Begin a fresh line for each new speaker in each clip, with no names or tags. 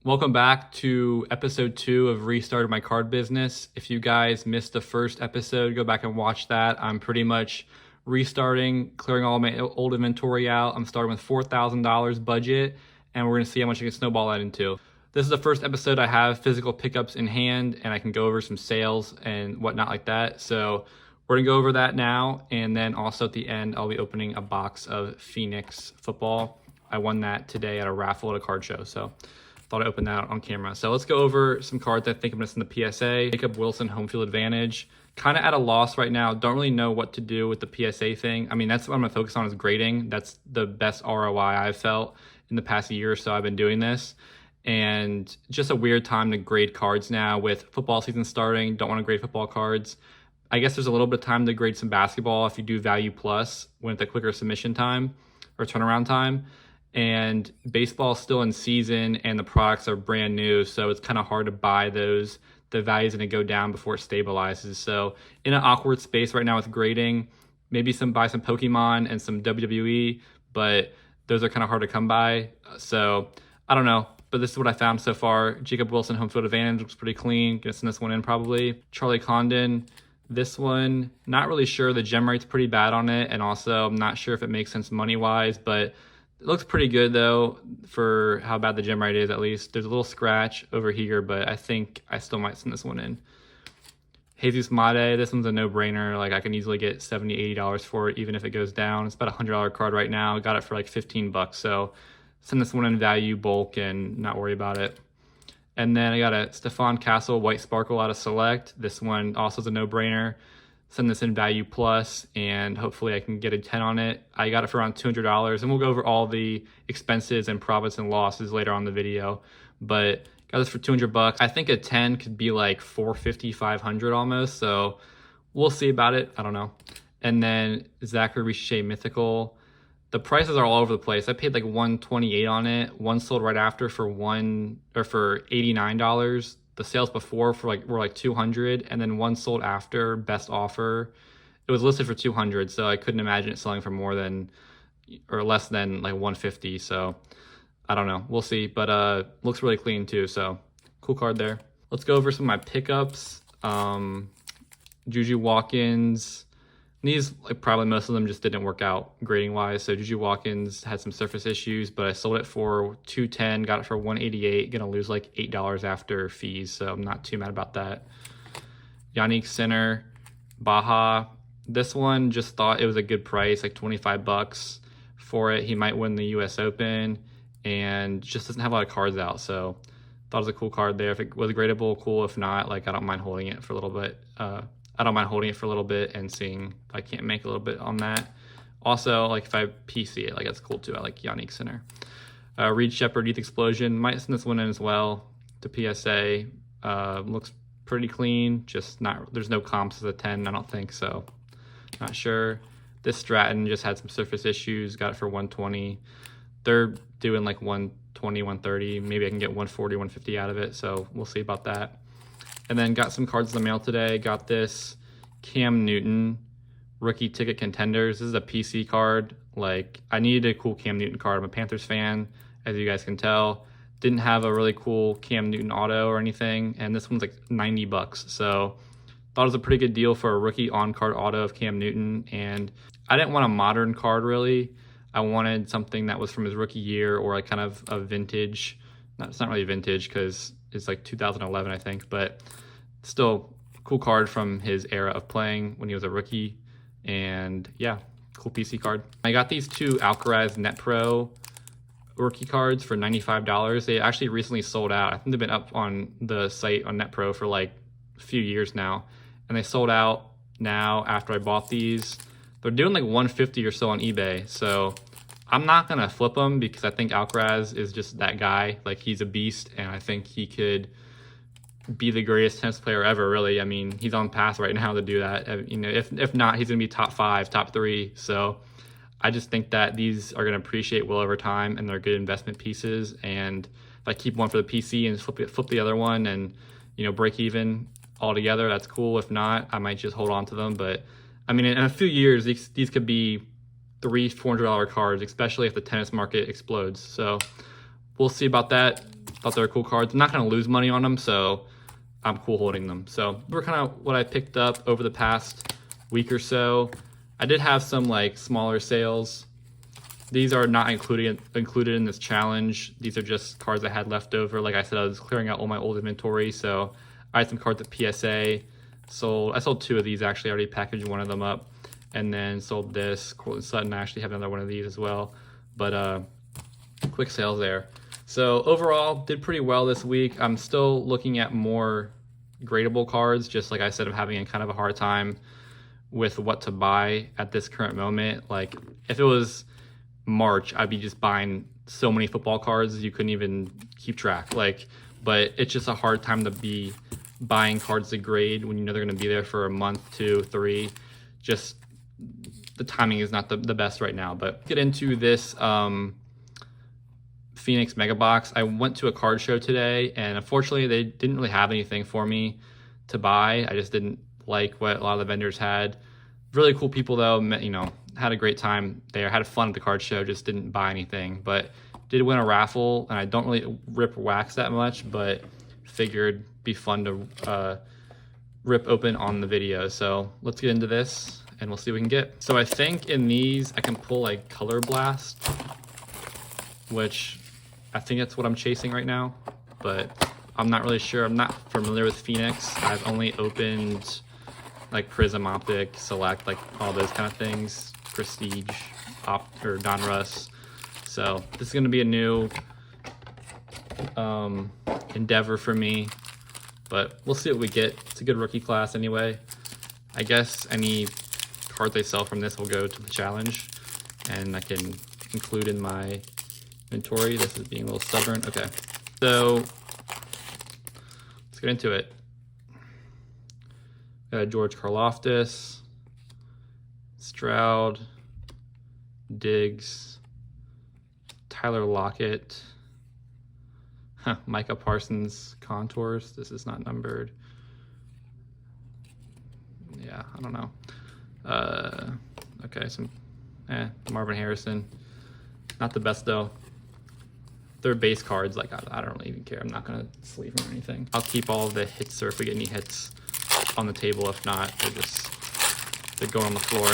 Welcome back to episode 2 of Restarted My Card Business. If you guys missed the first episode, go back and watch that. I'm pretty much restarting, clearing all my old inventory out. I'm starting with $4,000 budget, and we're going to see how much I can snowball that into. This is the first episode I have physical pickups in hand, and I can go over some sales and whatnot like that. So we're going to go over that now, and then also at the end, I'll be opening a box of Phoenix football. I won that today at a raffle at a card show, so thought I'd open that on camera. So let's go over some cards I think I'm missing the PSA. Jacob Wilson, home field advantage. Kind of at a loss right now. Don't really know what to do with the PSA thing. I mean, that's what I'm going to focus on is grading. That's the best ROI I've felt in the past year or so I've been doing this. And just a weird time to grade cards now with football season starting. Don't want to grade football cards. I guess there's a little bit of time to grade some basketball if you do value plus with a quicker submission time or turnaround time. And baseball is still in season and the products are brand new, so it's kind of hard to buy those. The value's going to go down before it stabilizes. So in an awkward space right now with grading, maybe buy some Pokemon and some WWE, but those are kind of hard to come by. So I don't know, but this is what I found so far. Jacob Wilson, home field advantage, looks pretty clean. Gonna send this one in probably. Charlie Condon, this one, not really sure. The gem rate's pretty bad on it, and also I'm not sure if it makes sense money-wise, but it looks pretty good, though, for how bad the gem rate is, at least. There's a little scratch over here, but I think I still might send this one in. Jesus Mate, this one's a no-brainer. Like, I can easily get $70, $80 for it, even if it goes down. It's about a $100 card right now. Got it for like 15 bucks, so send this one in value, bulk, and not worry about it. And then I got a Stephon Castle White Sparkle out of Select. This one also is a no-brainer. Send this in value plus, and hopefully I can get a 10 on it. I got it for around $200, and we'll go over all the expenses and profits and losses later on in the video. But got this for 200 bucks. I think a 10 could be like 450, 500 almost. So we'll see about it. I don't know. And then Zachary Richey Mythical. The prices are all over the place. I paid like $128 on it. One sold right after for $89. The sales before were like 200, and then one sold after best offer. It was listed for 200, so I couldn't imagine it selling for more than or less than like 150. So I don't know. We'll see, but looks really clean too. So cool card there. Let's go over some of my pickups. Juju Watkins. These, like, probably most of them just didn't work out grading wise. So Juju Watkins had some surface issues, but I sold it for $210, got it for $188. Gonna lose like $8 after fees, so I'm not too mad about that. Yannick Sinner, Baja. This one just thought it was a good price, like 25 bucks for it. He might win the US Open and just doesn't have a lot of cards out. So thought it was a cool card there. If it was gradable, cool. If not, like, I don't mind holding it for a little bit. And seeing if I can't make a little bit on that. Also, like, if I PC it, like, that's cool too. I like Yannick Sinner. Reed Shepard, Youth Explosion. Might send this one in as well to PSA. Looks pretty clean. Just not, there's no comps as a 10, I don't think, so not sure. This Stratton just had some surface issues. Got it for 120. They're doing like 120, 130. Maybe I can get 140, 150 out of it, so we'll see about that. And then got some cards in the mail today. Got this Cam Newton rookie ticket contenders. This is a PC card. Like, I needed a cool Cam Newton card. I'm a Panthers fan, as you guys can tell. Didn't have a really cool Cam Newton auto or anything, and this one's like 90 bucks. So thought it was a pretty good deal for a rookie on-card auto of Cam Newton. And I didn't want a modern card, really. I wanted something that was from his rookie year, or like kind of a vintage. It's not really vintage because it's like 2011, I think, but still cool card from his era of playing when he was a rookie. And yeah, cool PC card. I got these two Alcaraz Net Pro rookie cards for $95. They actually recently sold out. I think they've been up on the site on Net Pro for like a few years now, and they sold out now after I bought these. They're doing like 150 or so on eBay, so I'm not going to flip them because I think Alcaraz is just that guy. Like, he's a beast, and I think he could be the greatest tennis player ever, really. I mean, he's on path right now to do that. You know, if not, he's going to be top 5, top 3. So I just think that these are going to appreciate well over time, and they're good investment pieces. And if I keep one for the PC and flip the other one and, you know, break even altogether, that's cool. If not, I might just hold on to them. But I mean, in a few years, these could be $300-$400 cards, especially if the tennis market explodes. So we'll see about that. Thought they were cool cards. I'm not going to lose money on them, so I'm cool holding them. So we're kind of what I picked up over the past week or so. I did have some like smaller sales. These are not included in this challenge. These are just cards I had left over. Like I said, I was clearing out all my old inventory, so I had some cards at PSA. I sold 2 of these actually. I already packaged one of them up, and then sold this. Cortland Sutton, I actually have another one of these as well. But quick sales there. So overall, did pretty well this week. I'm still looking at more gradable cards. Just like I said, I'm having kind of a hard time with what to buy at this current moment. Like if it was March, I'd be just buying so many football cards you couldn't even keep track. But it's just a hard time to be buying cards to grade when you know they're going to be there for a month, 2, 3. Just the timing is not the best right now. But get into this Phoenix Mega Box. I went to a card show today, and unfortunately they didn't really have anything for me to buy. I just didn't like what a lot of the vendors had. Really cool people though, you know, had a great time there, had fun at the card show, just didn't buy anything. But did win a raffle, and I don't really rip wax that much, but figured be fun to rip open on the video. So let's get into this and we'll see what we can get. So I think in these I can pull like Color Blast, which I think that's what I'm chasing right now, but I'm not really sure. I'm not familiar with Phoenix. I've only opened like Prism, Optic, Select, like all those kind of things, Prestige, or Donruss. So this is gonna be a new endeavor for me, but we'll see what we get. It's a good rookie class anyway. I guess any cards they sell from this will go to the challenge, and I can include in my inventory. This is being a little stubborn. Okay, so let's get into it. George Karlaftis, Stroud, Diggs, Tyler Lockett, Micah Parsons Contours. This is not numbered. Yeah, I don't know. Okay, some Marvin Harrison. Not the best though. They're base cards. Like I don't really even care. I'm not gonna sleeve them or anything. I'll keep all of the hits, or if we get any hits, on the table. If not, they're going on the floor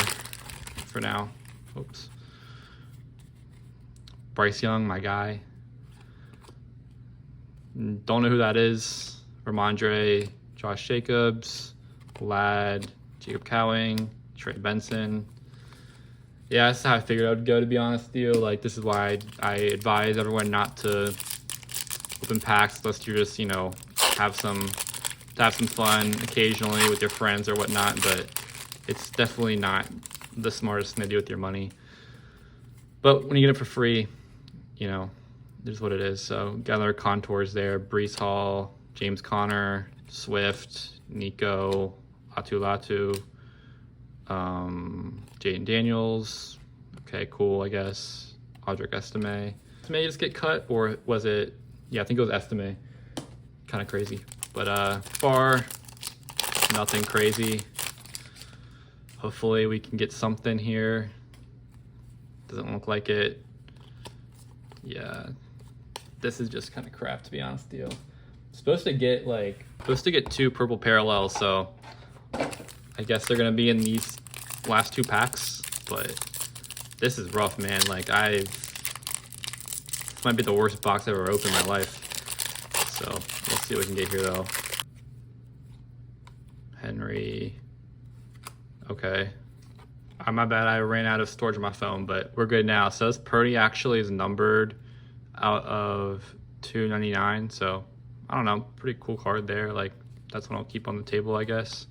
for now. Oops. Bryce Young, my guy. Don't know who that is. Ramondre, Josh Jacobs, Ladd, Jacob Cowing, Trey Benson. Yeah, that's how I figured I would go, to be honest with you. Like, this is why I advise everyone not to open packs unless you're just, you know, have some fun occasionally with your friends or whatnot, but it's definitely not the smartest thing to do with your money. But when you get it for free, you know, there's what it is. So got other contours there: Breece Hall, James Conner, Swift, Nico, Atulatu, Jaden Daniels. Okay, cool, I guess. Audric Estime. Did he just get cut, or was it? Yeah, I think it was Estime. Kind of crazy. But far, nothing crazy. Hopefully we can get something here. Doesn't look like it. Yeah, this is just kind of crap, to be honest with you. Supposed to get 2 purple parallels, so I guess they're gonna be in these last 2 packs. But this is rough, man. Like this might be the worst box I've ever opened in my life. So we'll see what we can get here though. Henry. Okay. My bad, I ran out of storage on my phone, but we're good now. So this Purdy actually is numbered out of 299. So I don't know, pretty cool card there. Like, that's what I'll keep on the table, I guess.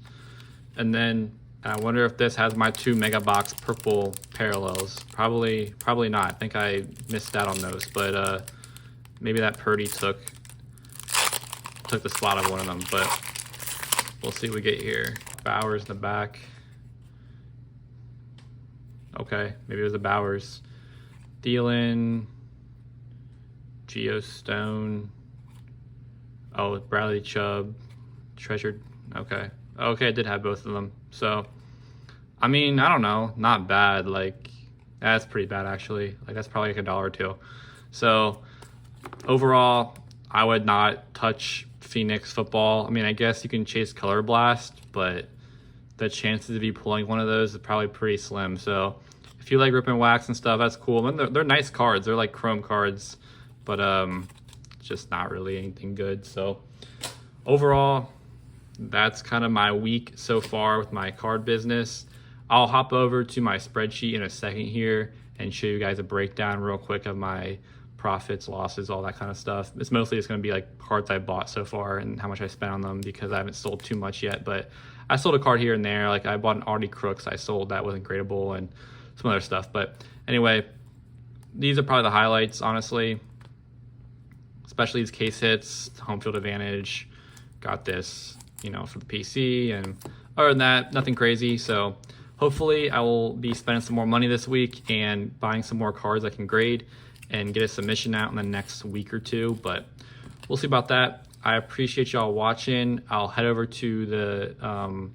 And then I wonder if this has my 2 mega box purple parallels. Probably not. I think I missed out on those, but maybe that Purdy took the spot of one of them, but we'll see what we get here. Bowers in the back. Okay, maybe it was the Bowers. Thielen, Geo Stone. Oh, Bradley Chubb, Treasured. Okay, I did have both of them. So, I mean, I don't know, not bad. Like, that's pretty bad actually. Like, that's probably like $1 or $2. So, overall, I would not touch Phoenix football. I mean, I guess you can chase Color Blast, but the chances of you pulling one of those is probably pretty slim. So if you like rip and wax and stuff, that's cool. And they're nice cards. They're like chrome cards, but just not really anything good. So overall, that's kind of my week so far with my card business. I'll hop over to my spreadsheet in a second here and show you guys a breakdown real quick of my profits, losses, all that kind of stuff. It's mostly just going to be like cards I bought so far and how much I spent on them because I haven't sold too much yet. But I sold a card here and there. Like I bought an Artie Crooks I sold that wasn't gradable and some other stuff. But anyway, these are probably the highlights, honestly. Especially these case hits, home field advantage. Got this, you know, for the PC. And other than that, nothing crazy. So hopefully I will be spending some more money this week and buying some more cards I can grade and get a submission out in the next week or two, but we'll see about that. I appreciate y'all watching. I'll head over to the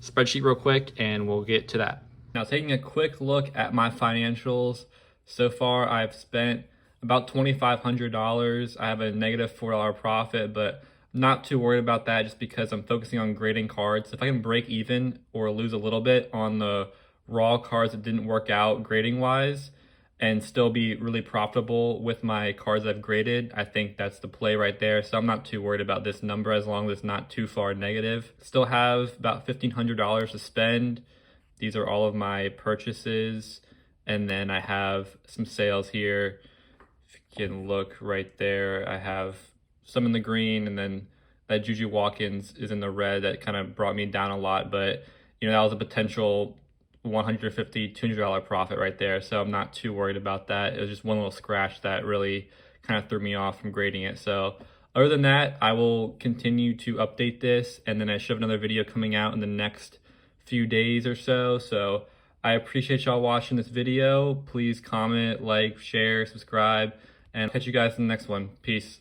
spreadsheet real quick and we'll get to that. Now, taking a quick look at my financials, so far I've spent about $2,500. I have a negative $4 profit, but not too worried about that just because I'm focusing on grading cards. If I can break even or lose a little bit on the raw cards that didn't work out grading wise and still be really profitable with my cards I've graded, I think that's the play right there. So I'm not too worried about this number as long as it's not too far negative. Still have about $1,500 to spend. These are all of my purchases. And then I have some sales here. If you can look right there, I have some in the green, and then that Juju Watkins is in the red. That kind of brought me down a lot, but you know, that was a potential $150, $200 profit right there. So I'm not too worried about that. It was just one little scratch that really kind of threw me off from grading it. So other than that, I will continue to update this, and then I should have another video coming out in the next few days or so. So I appreciate y'all watching this video. Please comment, like, share, subscribe, and catch you guys in the next one. Peace.